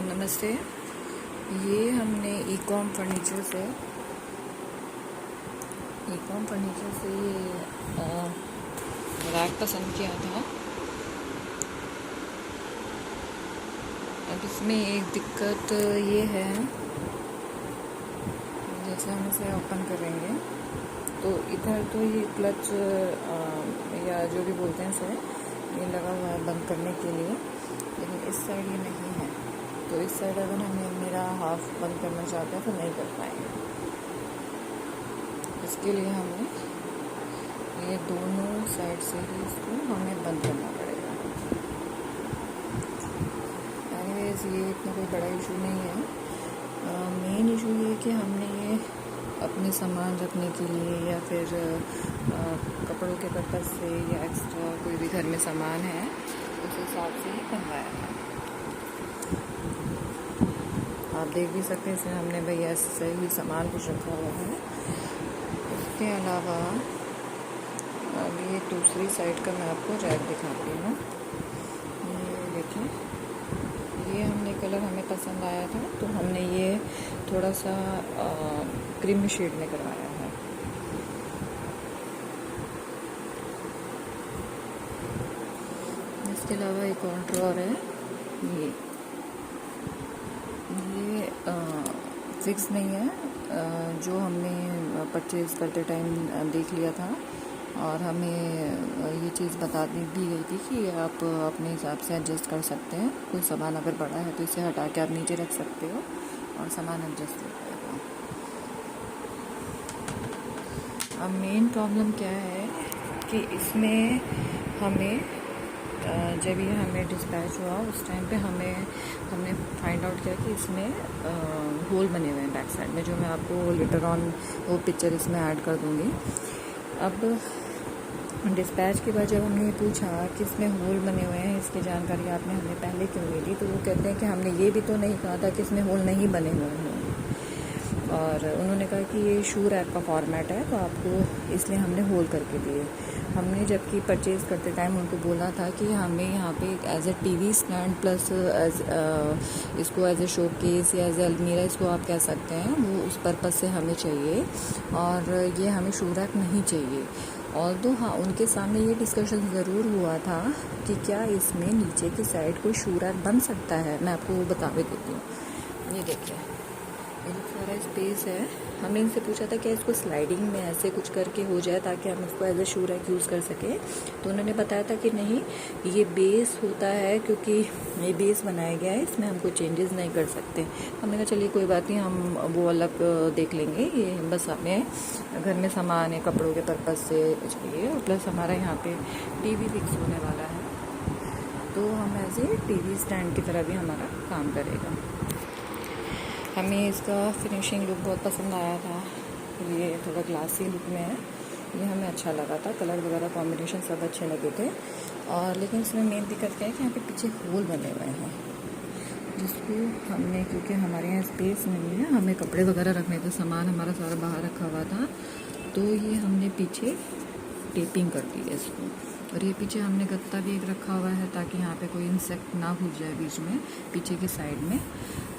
नमस्ते। ये हमने ईकॉम फर्नीचर से ये रैक पसंद किया था। अब इसमें एक दिक्कत ये है, जैसे हम इसे ओपन करेंगे तो इधर तो ये क्लच या जो भी बोलते हैं इसे, ये लगा हुआ है बंद करने के लिए, लेकिन इस साइड ये नहीं है। तो इस साइड अगर हमें मेरा हाफ बंद करना चाहते हैं तो नहीं कर पाएंगे। इसके लिए हमें ये दोनों साइड से ही इसको हमें बंद करना पड़ेगा। एनीवेज ये इतना कोई बड़ा इशू नहीं है। मेन इशू ये है कि हमने ये अपने सामान रखने के लिए या फिर कपड़ों के पर्पज़ से या एक्स्ट्रा कोई भी घर में सामान है उस हिसाब से ही बनवाया था। आप देख भी सकते हैं इसमें हमने भैया ऐसे ही सामान कुछ रखा हुआ है। इसके अलावा अब ये दूसरी साइड का मैं आपको रैक दिखाती हूँ। ये देखिए, ये हमने कलर हमें पसंद आया था तो हमने ये थोड़ा सा क्रीमी शेड में करवाया है। इसके अलावा एक और ड्रॉर है। ये फिक्स नहीं है, जो हमने परचेज़ करते टाइम देख लिया था और हमें ये चीज़ बता दी गई थी कि आप अपने हिसाब से एडजस्ट कर सकते हैं। कोई सामान अगर बड़ा है तो इसे हटा के आप नीचे रख सकते हो और सामान एडजस्ट हो जाएगा। अब मेन प्रॉब्लम क्या है कि इसमें हमें जब ये हमें डिस्पैच हुआ उस टाइम पे हमने फाइंड आउट किया कि इसमें होल बने हुए हैं बैक साइड में, जो मैं आपको लेटर ऑन वो पिक्चर इसमें ऐड कर दूँगी। अब डिस्पैच के बाद जब हमने पूछा कि इसमें होल बने हुए हैं, इसकी जानकारी आपने हमें पहले क्यों नहीं दी, तो वो कहते हैं कि हमने ये भी तो नहीं कहा था कि इसमें होल नहीं बने हुए हैं। और उन्होंने कहा कि ये शू रैक का फॉर्मेट है तो आपको इसलिए हमने होल करके दिए। हमने जबकि परचेज़ करते टाइम उनको बोला था कि हमें यहाँ पे as a TV stand plus इसको एज ए शो केस या एज ए अलमीरा, इसको आप कह सकते हैं, वो उस पर्पज़ से हमें चाहिए और ये हमें शू रैक नहीं चाहिए। और तो हाँ, उनके सामने ये डिस्कशन ज़रूर हुआ था कि क्या इसमें नीचे की साइड कोई शू रैक बन सकता है। मैं आपको वो बता भी देती हूँ। ये देखिए, ये सारा स्पेस है। हमने इनसे पूछा था कि इसको स्लाइडिंग में ऐसे कुछ करके हो जाए ताकि हम इसको as a shoe rack use कर सकें, तो उन्होंने बताया था कि नहीं, ये बेस होता है क्योंकि ये बेस बनाया गया है, इसमें हम कोई चेंजेस नहीं कर सकते। हमने कहा चलिए कोई बात नहीं, हम वो अलग देख लेंगे। ये बस हमें घर में सामान है कपड़ों के पर्पज़ से चाहिए और प्लस हमारा यहाँ पे टीवी फिक्स होने वाला है तो हम एज ए टीवी स्टैंड की तरह भी हमारा काम करेगा। हमें इसका फिनिशिंग लुक बहुत पसंद आया था। ये थोड़ा ग्लासी लुक में है, ये हमें अच्छा लगा था। कलर वगैरह कॉम्बिनेशन सब अच्छे लगे थे। और लेकिन इसमें मेन दिक्कत क्या है कि यहाँ पे पीछे होल बने हुए हैं, जिसको हमने, क्योंकि हमारे यहाँ स्पेस नहीं है, हमें कपड़े वगैरह रखने का सामान हमारा सारा बाहर रखा हुआ था, तो ये हमने पीछे टेपिंग कर दी है इसको। और ये पीछे हमने गत्ता भी एक रखा हुआ है ताकि यहाँ पे कोई इंसेक्ट ना घुस जाए बीच में, पीछे की साइड में।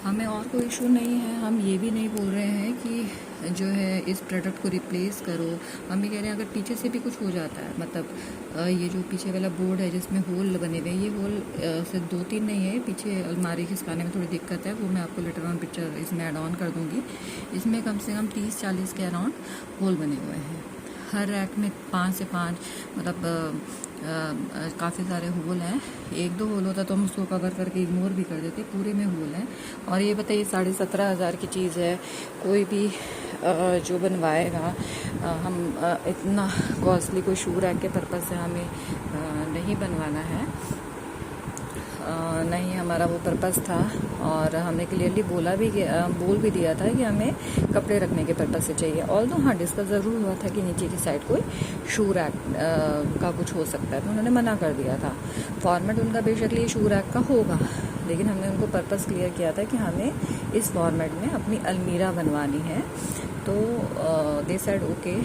हमें और कोई इशू नहीं है। हम ये भी नहीं बोल रहे हैं कि जो है इस प्रोडक्ट को रिप्लेस करो। हम ये कह रहे हैं अगर पीछे से भी कुछ हो जाता है, मतलब ये जो पीछे वाला बोर्ड है जिसमें होल बने हुए हैं, ये होल सिर्फ 2-3 नहीं है, पीछे अलमारी खिसकाने में थोड़ी दिक्कत है, वो मैं आपको लेटर ऑन पिक्चर इसमें ऐड ऑन कर दूँगी। इसमें कम से कम 30-40 के अराउंड होल बने हुए हैं। हर रैक में 5 से 5, मतलब काफ़ी सारे होल हैं। 1-2 होल होता तो हम उसको कवर करके इग्नोर भी कर देते, पूरे में होल हैं। और ये बताइए 17,500 की चीज़ है, कोई भी जो बनवाएगा, हम इतना कॉस्टली कोई शू रैक के पर्पज़ से हमें नहीं बनवाना है, नहीं हमारा वो पर्पज़ था। और हमने क्लियरली बोल भी दिया था कि हमें कपड़े रखने के पर्पज़ से चाहिए। और तो हाँ, डिस्कस ज़रूर हुआ था कि नीचे की साइड कोई शू रैक का कुछ हो सकता है, तो उन्होंने मना कर दिया था। फॉर्मेट उनका बेशकली शू रैक का होगा, लेकिन हमने उनको पर्पज़ क्लियर किया था कि हमें इस फॉर्मेट में अपनी अलमीरा बनवानी है। तो दे सेड ओके,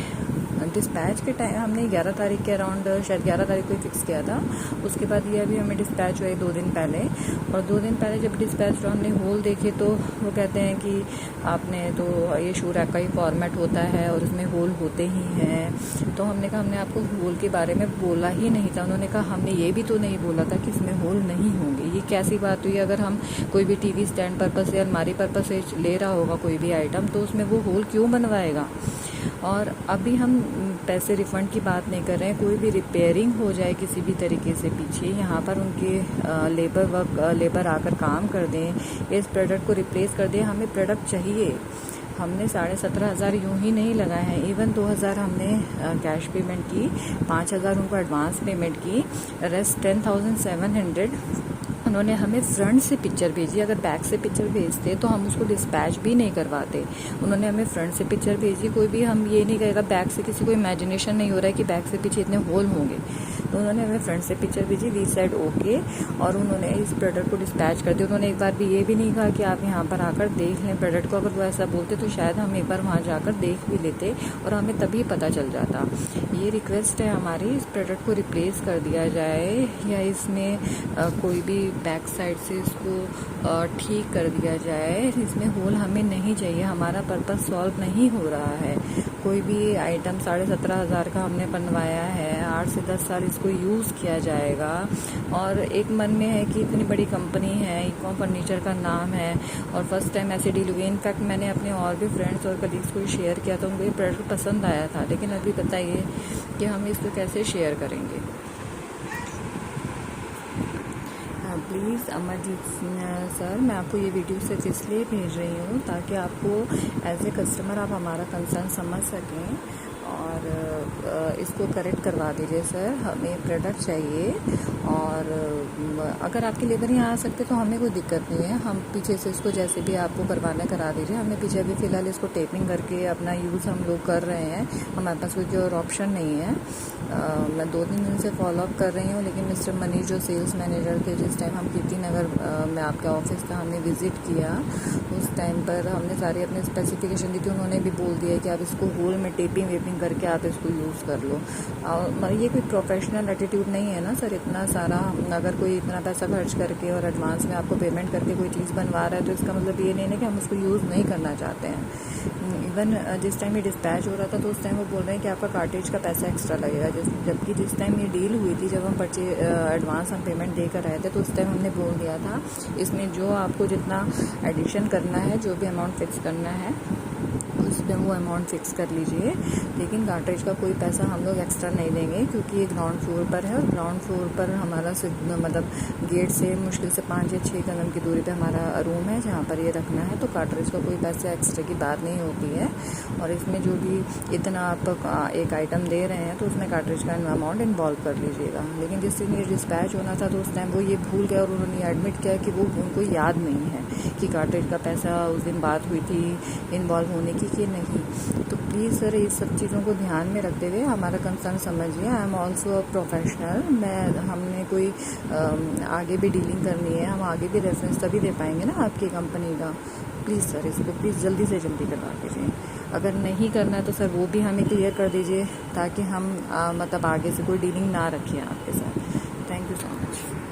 डिस्पैच के टाइम हमने 11 तारीख के अराउंड, शायद 11 तारीख को ही फिक्स किया था। उसके बाद ये अभी हमें डिस्पैच हुआ 2 दिन पहले, और 2 दिन पहले जब डिस्पैच हुआ हमने होल देखे तो वो कहते हैं कि आपने तो ये शू रैक का ही फॉर्मेट होता है और उसमें होल होते ही हैं। तो हमने कहा हमने आपको होल के बारे में बोला ही नहीं था। उन्होंने कहा हमने ये भी तो नहीं बोला था कि इसमें होल नहीं होंगे। ये कैसी बात हुई? अगर हम कोई भी टीवी स्टैंड पर्पस या अलमारी पर्पस से ले रहा होगा कोई भी आइटम, तो उसमें वो होल क्यों बनवाएगा? और अभी हम पैसे रिफ़ंड की बात नहीं कर रहे हैं। कोई भी रिपेयरिंग हो जाए किसी भी तरीके से पीछे, यहाँ पर उनके लेबर आकर काम कर दें, इस प्रोडक्ट को रिप्लेस कर दें। हमें प्रोडक्ट चाहिए। हमने 17,500 यूँ ही नहीं लगाए हैं। इवन 2,000 हमने कैश पेमेंट की, 5,000 उनको एडवांस पेमेंट की, रेस्ट 10,700 उन्होंने हमें फ्रंट से पिक्चर भेजी। अगर बैक से पिक्चर भेजते तो हम उसको डिस्पैच भी नहीं करवाते। उन्होंने हमें फ्रंट से पिक्चर भेजी। कोई भी हम ये नहीं कहेगा बैक से, किसी को इमेजिनेशन नहीं हो रहा है कि बैक से पीछे इतने होल होंगे। तो उन्होंने हमें फ्रंट से पिक्चर भेजी, वी साइड ओके, और उन्होंने इस प्रोडक्ट को डिस्पैच कर दिया। उन्होंने एक बार भी ये भी नहीं कहा कि आप यहाँ पर आकर देख लें प्रोडक्ट को। अगर वो ऐसा बोलते तो शायद हम एक बार वहाँ जाकर देख भी लेते और हमें तभी पता चल जाता। ये रिक्वेस्ट है हमारी, इस प्रोडक्ट को रिप्लेस कर दिया जाए या इसमें कोई भी बैक साइड से इसको ठीक कर दिया जाए। इसमें होल हमें नहीं चाहिए, हमारा पर्पस सॉल्व नहीं हो रहा है। कोई भी आइटम 17,500 का हमने बनवाया है, 8 से 10 साल इसको यूज़ किया जाएगा, और एक मन में है कि इतनी बड़ी कंपनी है, इको फर्नीचर का नाम है, और फर्स्ट टाइम ऐसे डील हुई। इनफैक्ट मैंने अपने और भी फ्रेंड्स और कलीग्स को शेयर किया था, उनको ये प्रोडक्ट पसंद आया था। लेकिन अभी बताइए कि हम इसको कैसे शेयर करेंगे। प्लीज़ अमरजीत सर, मैं आपको ये वीडियो सिर्फ इसलिए भेज रही हूँ ताकि आपको एज ए कस्टमर आप हमारा कंसर्न समझ सकें और इसको करेक्ट करवा दीजिए सर। हमें प्रोडक्ट चाहिए, और अगर आपके लेबर यहाँ आ सकते तो हमें कोई दिक्कत नहीं है। हम पीछे से इसको जैसे भी आपको करवाना करा दीजिए। हमें पीछे अभी फ़िलहाल इसको टेपिंग करके अपना यूज़ हम लोग कर रहे हैं, हमारे पास कोई और ऑप्शन नहीं है। मैं 2-3 दिन से फॉलोअप कर रही हूँ, लेकिन मिस्टर मनीष जो सेल्स मैनेजर थे, जिस टाइम हम कीर्ति नगर में आपके ऑफिस का हमने विज़िट किया, उस टाइम पर हमने सारी अपने स्पेसिफिकेशन दी थी। उन्होंने भी बोल दिया कि आप इसको होल में टेपिंग वेपिंग करके आप इसको यूज़ कर लो। ये कोई प्रोफेशनल एटीट्यूड नहीं है ना सर। इतना सारा अगर कोई इतना पैसा खर्च करके और एडवांस में आपको पेमेंट करके कोई चीज़ बनवा रहा है, तो इसका मतलब ये नहीं है कि हम उसको यूज़ नहीं करना चाहते हैं। इवन जिस टाइम ये डिस्पैच हो रहा था तो उस टाइम वो बोल रहे हैं कि आपका कार्टेज का पैसा एक्स्ट्रा लगेगा, जबकि जिस टाइम ये डील हुई थी, जब हम एडवांस हम पेमेंट देकर आए थे, तो उस टाइम हमने बोल दिया था इसमें जो आपको जितना एडिशन करना है, जो भी अमाउंट फिक्स करना है, उसमें वो अमाउंट फिक्स कर लीजिए। लेकिन कार्टेज का कोई पैसा हम लोग एक्स्ट्रा नहीं देंगे, क्योंकि ये ग्राउंड फ्लोर पर है, और ग्राउंड फ्लोर पर हमारा मतलब गेट से मुश्किल से 5 या 6 कदम की दूरी पे हमारा रूम है जहाँ पर ये रखना है। तो कार्टेज का कोई पैसा एक्स्ट्रा की बात नहीं होती है। और इसमें जो भी इतना आप एक आइटम दे रहे हैं, तो उसमें कार्टेज का अमाउंट इन्वॉल्व कर लीजिएगा। लेकिन जिस दिन ये डिस्पैच होना था, तो उस टाइम वो ये भूल गया और उन्होंने एडमिट किया कि वो उनको याद नहीं है कि कार्टेज का पैसा उस दिन बात हुई थी इन्वॉल्व होने की कि नहीं। तो प्लीज़ सर, इस सब चीज़ों को ध्यान में रखते हुए हमारा कंसर्न समझिए। I am also a professional. हमने कोई आगे भी डीलिंग करनी है, हम आगे भी रेफरेंस तभी दे पाएंगे ना आपकी कंपनी का। प्लीज़ सर, इसको प्लीज़ जल्दी से जल्दी करवा दीजिए। अगर नहीं करना है तो सर वो भी हमें क्लियर कर दीजिए, ताकि हम मतलब आगे से कोई डीलिंग ना रखें आपके साथ। Thank you so much.